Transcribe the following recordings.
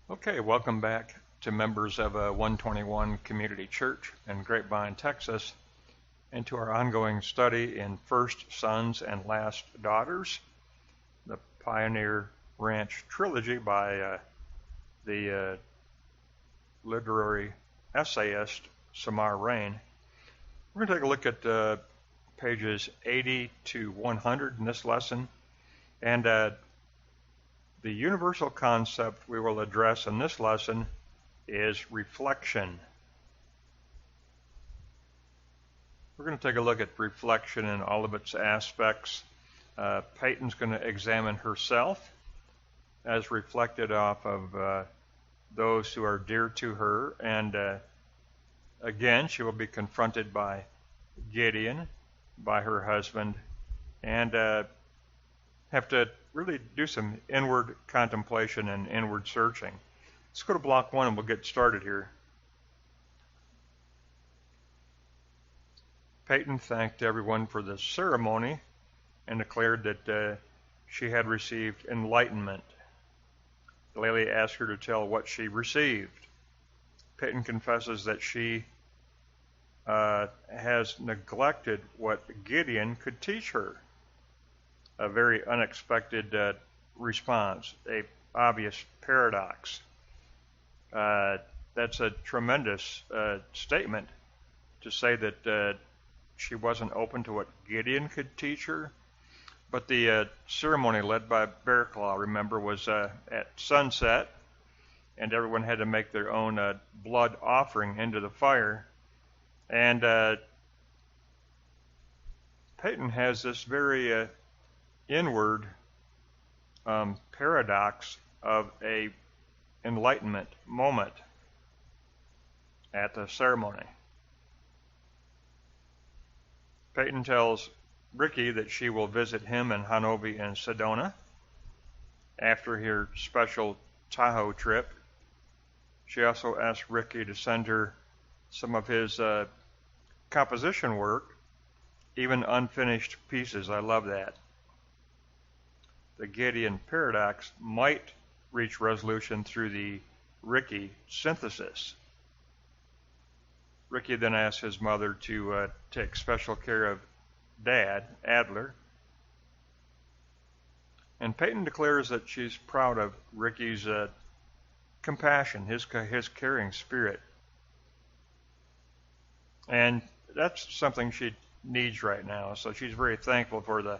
Okay, welcome back to members of 121 Community Church in Grapevine, Texas, and to our ongoing study in First Sons and Last Daughters, the Pioneer Ranch trilogy by the literary essayist Samar Reine. We're going to take a look at pages 80 to 100 in this lesson, and the universal concept we will address in this lesson is reflection. We're going to take a look at reflection in all of its aspects. Peyton's going to examine herself as reflected off of those who are dear to her, and again she will be confronted by Gideon, by her husband, and have to really do some inward contemplation and inward searching. Let's go to block one and we'll get started here. Peyton thanked everyone for the ceremony and declared that she had received enlightenment. The lady asked her to tell what she received. Peyton confesses that she has neglected what Gideon could teach her. A very unexpected response, a obvious paradox. That's a tremendous statement to say that she wasn't open to what Gideon could teach her. But the ceremony led by Bear Claw, remember, was at sunset, and everyone had to make their own blood offering into the fire. And Peyton has this very inward paradox of a enlightenment moment at the ceremony. Peyton tells Ricky that she will visit him in Hanover and Sedona after her special Tahoe trip. She also asks Ricky to send her some of his composition work, even unfinished pieces. I love that. The Gideon paradox might reach resolution through the Ricky synthesis. Ricky then asks his mother to take special care of Dad, Adler. And Peyton declares that she's proud of Ricky's compassion, his caring spirit. And that's something she needs right now. So she's very thankful for the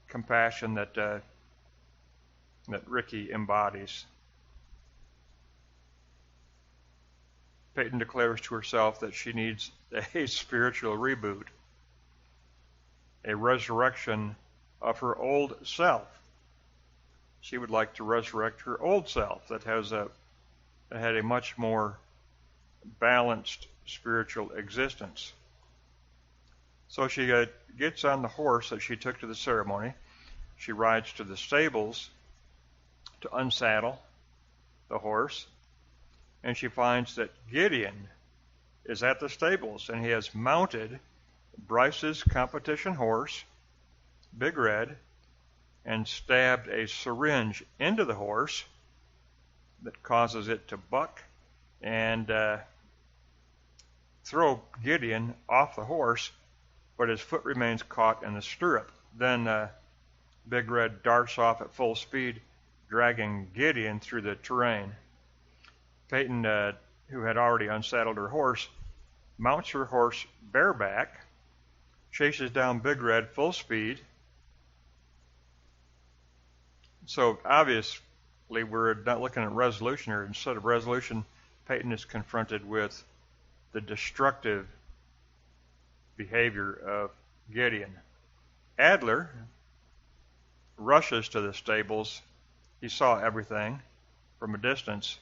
compassion that Ricky embodies. Peyton declares to herself that she needs a spiritual reboot, a resurrection of her old self. She would like to resurrect her old self that had a much more balanced spiritual existence. So she gets on the horse that she took to the ceremony. She rides to the stables to unsaddle the horse, and she finds that Gideon is at the stables, and he has mounted Bryce's competition horse, Big Red, and stabbed a syringe into the horse that causes it to buck and throw Gideon off the horse, but his foot remains caught in the stirrup. Then Big Red darts off at full speed, dragging Gideon through the terrain. Peyton, who had already unsaddled her horse, mounts her horse bareback, chases down Big Red full speed. So obviously we're not looking at resolution here. Instead of resolution, Peyton is confronted with the destructive behavior of Gideon. Adler rushes to the stables. He saw everything from a distance.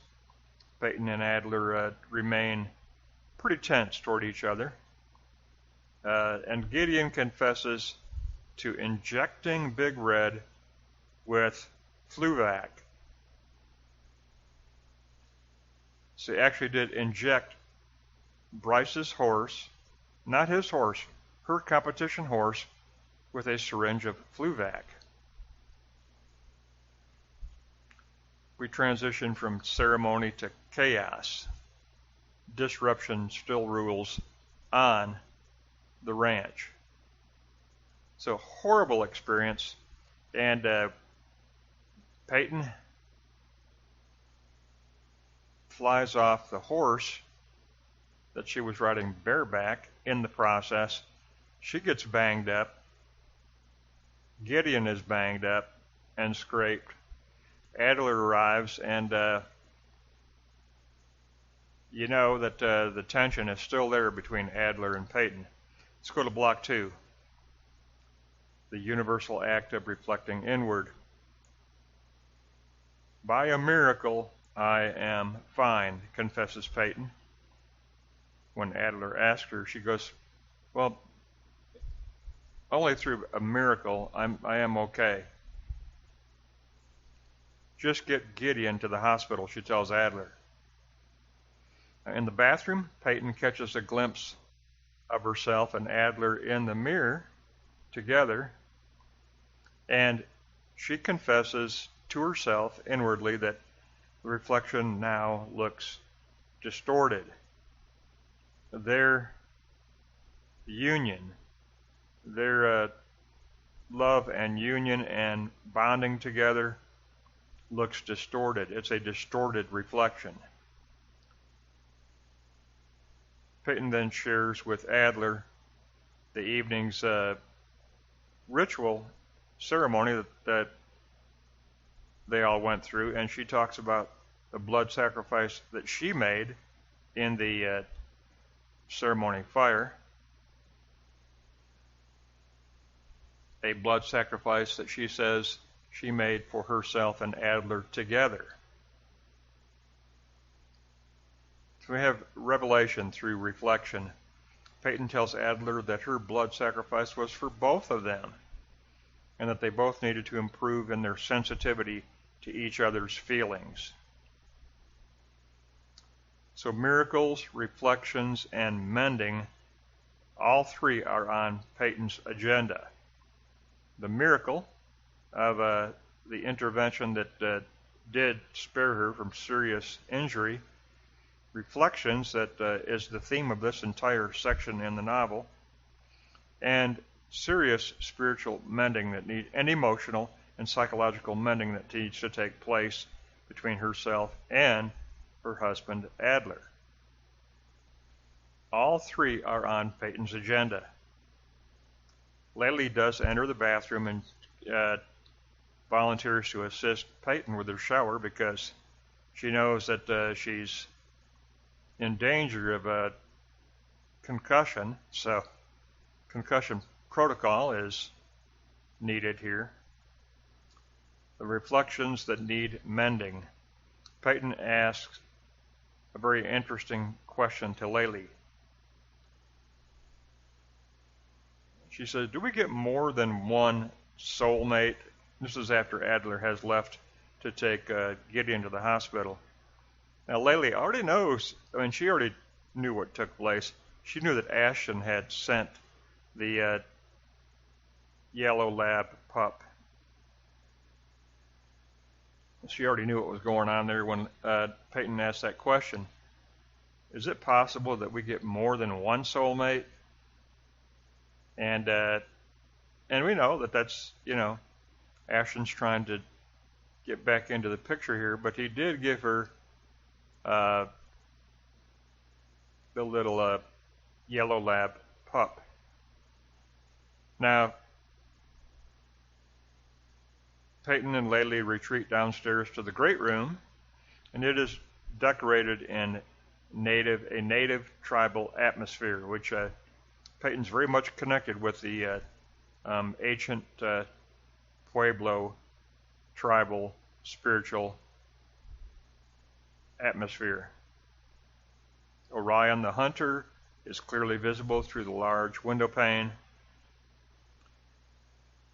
Peyton and Adler remain pretty tense toward each other. And Gideon confesses to injecting Big Red with Fluvac. So he actually did inject Bryce's horse, not his horse, her competition horse, with a syringe of Fluvac. we transition from ceremony to chaos. Disruption still rules on the ranch. So horrible experience, and Peyton flies off the horse that she was riding bareback. In the process, she gets banged up. Gideon is banged up and scraped. Adler arrives, and you know that the tension is still there between Adler and Peyton. Let's go to block 2. The universal act of reflecting inward. By a miracle, I am fine, confesses Peyton. When Adler asks her, she goes, well, only through a miracle I am okay. Just get Gideon to the hospital, she tells Adler. In the bathroom, Peyton catches a glimpse of herself and Adler in the mirror together, and she confesses to herself inwardly that the reflection now looks distorted. Their union, their love and union and bonding together looks distorted. It's a distorted reflection. Peyton then shares with Adler the evening's ritual ceremony that they all went through, and she talks about the blood sacrifice that she made in the ceremony fire, a blood sacrifice that she says she made for herself and Adler together. So we have revelation through reflection. Peyton tells Adler that her blood sacrifice was for both of them, and that they both needed to improve in their sensitivity to each other's feelings. So miracles, reflections, and mending, all three are on Peyton's agenda. The miracle of the intervention that did spare her from serious injury, reflections that is the theme of this entire section in the novel, and serious spiritual mending and emotional and psychological mending that needs to take place between herself and her husband Adler. All three are on Peyton's agenda. Laylee does enter the bathroom and volunteers to assist Peyton with her shower because she knows that she's in danger of a concussion, so concussion protocol is needed here. The reflections that need mending. Peyton asks a very interesting question to Laylee. She says, do we get more than one soulmate? This is after Adler has left to take Gideon to the hospital. Now, Laylee already knows, she already knew what took place. She knew that Ashton had sent the yellow lab pup. She already knew what was going on there when Peyton asked that question. Is it possible that we get more than one soulmate? And we know that that's, Ashton's trying to get back into the picture here, but he did give her the little yellow lab pup. Now, Peyton and Laylee retreat downstairs to the great room, and it is decorated in a native tribal atmosphere, which Peyton's very much connected with the ancient Pueblo tribal spiritual atmosphere. Orion the hunter is clearly visible through the large window pane.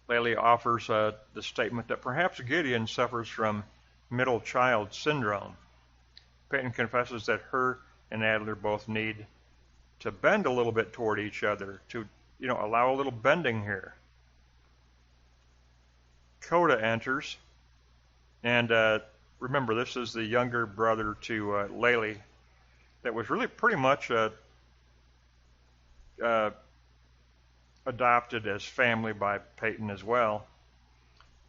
Laylee offers the statement that perhaps Gideon suffers from middle child syndrome. Peyton confesses that her and Adler both need to bend a little bit toward each other, to allow a little bending here. Coda enters, and remember, this is the younger brother to Laylee that was really pretty much adopted as family by Peyton as well.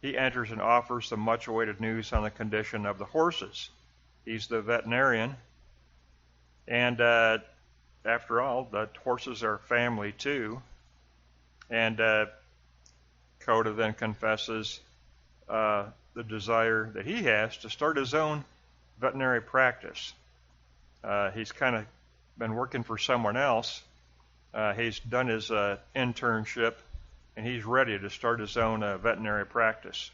He enters and offers the much-awaited news on the condition of the horses. He's the veterinarian, and after all, the horses are family too. And Coda then confesses the desire that he has to start his own veterinary practice. He's kind of been working for someone else. He's done his internship, and he's ready to start his own veterinary practice.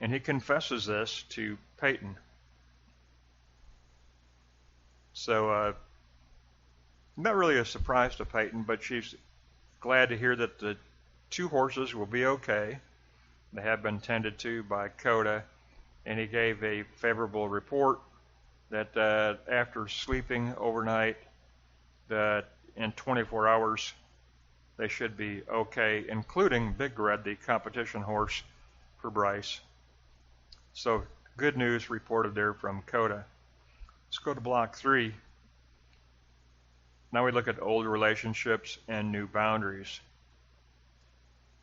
And he confesses this to Peyton. So, not really a surprise to Peyton, but she's glad to hear that the two horses will be okay. They have been tended to by Coda, and he gave a favorable report that after sleeping overnight, that in 24 hours they should be okay, including Big Red, the competition horse for Bryce. So good news reported there from Coda. Let's go to block 3. Now we look at old relationships and new boundaries.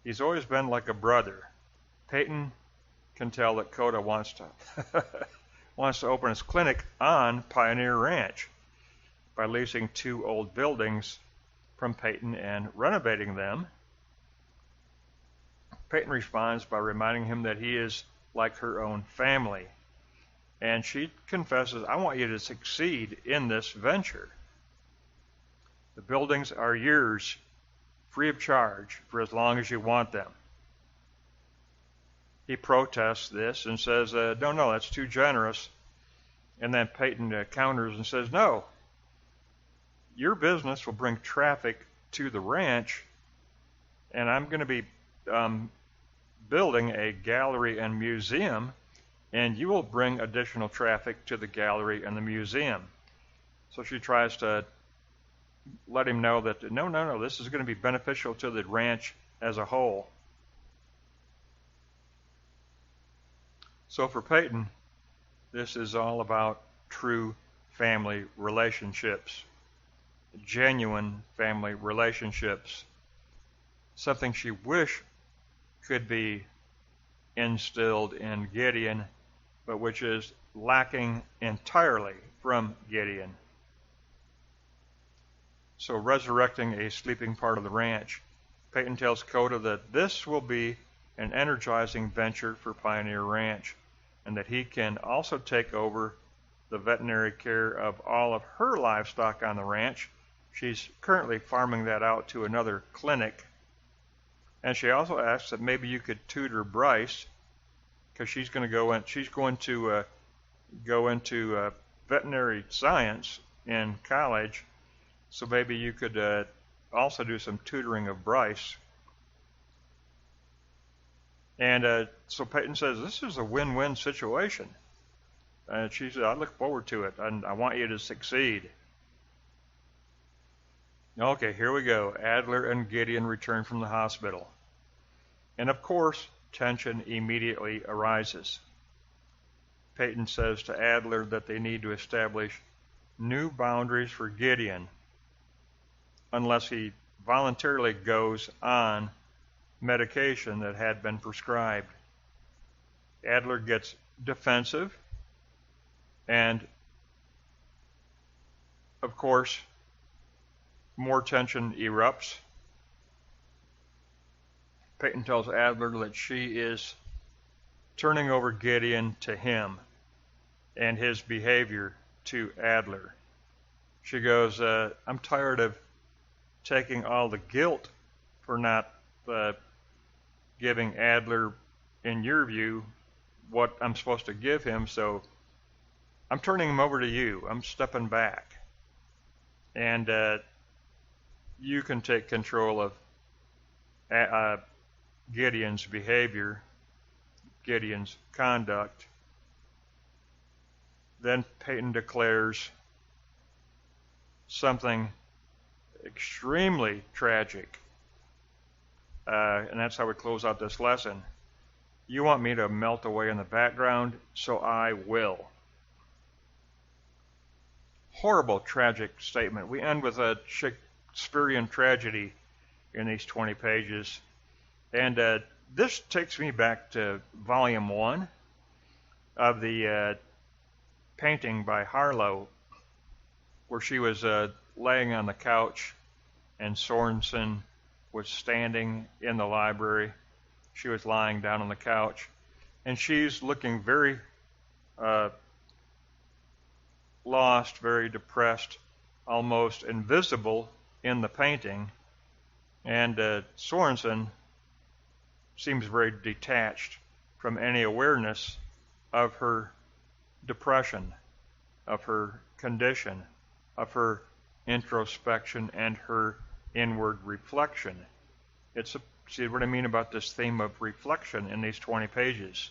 He's always been like a brother. Peyton can tell that Coda wants to open his clinic on Pioneer Ranch by leasing 2 old buildings from Peyton and renovating them. Peyton responds by reminding him that he is like her own family. And she confesses, I want you to succeed in this venture. The buildings are yours, free of charge, for as long as you want them. He protests this and says, no, that's too generous. And then Peyton counters and says, no, your business will bring traffic to the ranch, and I'm going to be building a gallery and museum, and you will bring additional traffic to the gallery and the museum. So she tries to let him know that, no, this is going to be beneficial to the ranch as a whole. So for Peyton, this is all about true family relationships, genuine family relationships, something she wished could be instilled in Gideon, but which is lacking entirely from Gideon. So resurrecting a sleeping part of the ranch, Peyton tells Coda that this will be an energizing venture for Pioneer Ranch, and that he can also take over the veterinary care of all of her livestock on the ranch. She's currently farming that out to another clinic. And she also asks that maybe you could tutor Bryce, because she's going to go into veterinary science in college. So maybe you could also do some tutoring of Bryce. And so Peyton says, this is a win-win situation. And she said, I look forward to it, and I want you to succeed. Okay, here we go. Adler and Gideon return from the hospital. And of course, tension immediately arises. Peyton says to Adler that they need to establish new boundaries for Gideon unless he voluntarily goes on medication that had been prescribed. Adler gets defensive, and of course, more tension erupts. Peyton tells Adler that she is turning over Gideon to him and his behavior to Adler. She goes, I'm tired of taking all the guilt for not giving Adler, in your view, what I'm supposed to give him, so I'm turning him over to you. I'm stepping back. And you can take control of Gideon's behavior, Gideon's conduct. Then Peyton declares something extremely tragic. And that's how we close out this lesson. You want me to melt away in the background, so I will. Horrible, tragic statement. We end with a Shakespearean tragedy in these 20 pages. And this takes me back to volume 1 of the painting by Harlow, where she was laying on the couch and Sorensen was standing in the library. She was lying down on the couch, and she's looking very lost, very depressed, almost invisible in the painting. And Sorensen seems very detached from any awareness of her depression, of her condition, of her introspection and her inward reflection. See what I mean about this theme of reflection in these 20 pages.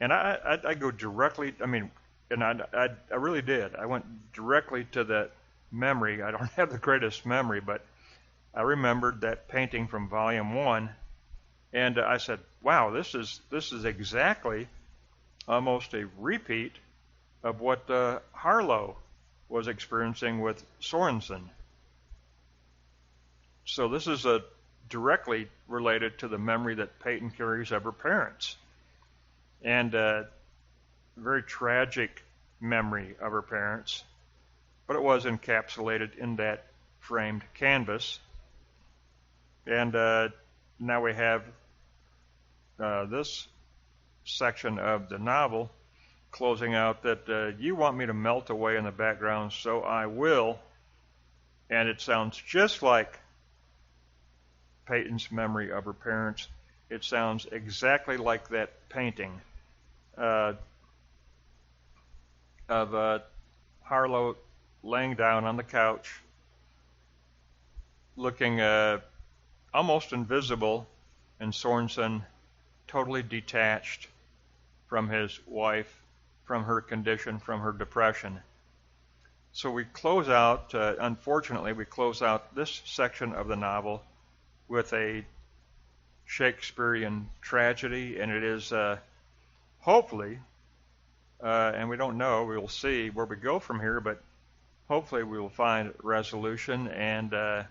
And I go directly, I really did. I went directly to that memory. I don't have the greatest memory, but I remembered that painting from volume 1, and I said, wow, this is exactly almost a repeat of what Harlow was experiencing with Sorensen. So this is directly related to the memory that Peyton carries of her parents, and a very tragic memory of her parents, but it was encapsulated in that framed canvas. And now we have this section of the novel closing out that you want me to melt away in the background, so I will. And it sounds just like Peyton's memory of her parents. It sounds exactly like that painting of Harlow laying down on the couch, looking almost invisible, and Sorensen totally detached from his wife, from her condition, from her depression. So we close out, unfortunately, we close out this section of the novel with a Shakespearean tragedy, and it is hopefully, and we don't know, we'll see where we go from here, but hopefully we will find resolution, and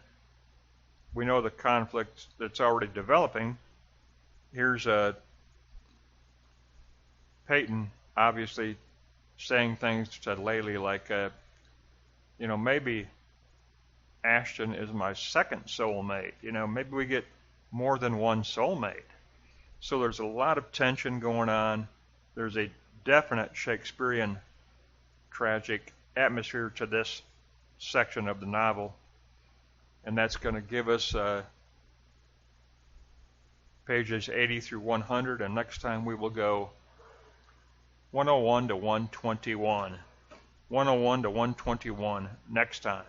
we know the conflict that's already developing. Here's Peyton obviously saying things to Laylee like, maybe Ashton is my second soulmate. Maybe we get more than one soulmate. So there's a lot of tension going on. There's a definite Shakespearean tragic atmosphere to this section of the novel. And that's going to give us pages 80 through 100. And next time we will go 101 to 121. 101 to 121 next time.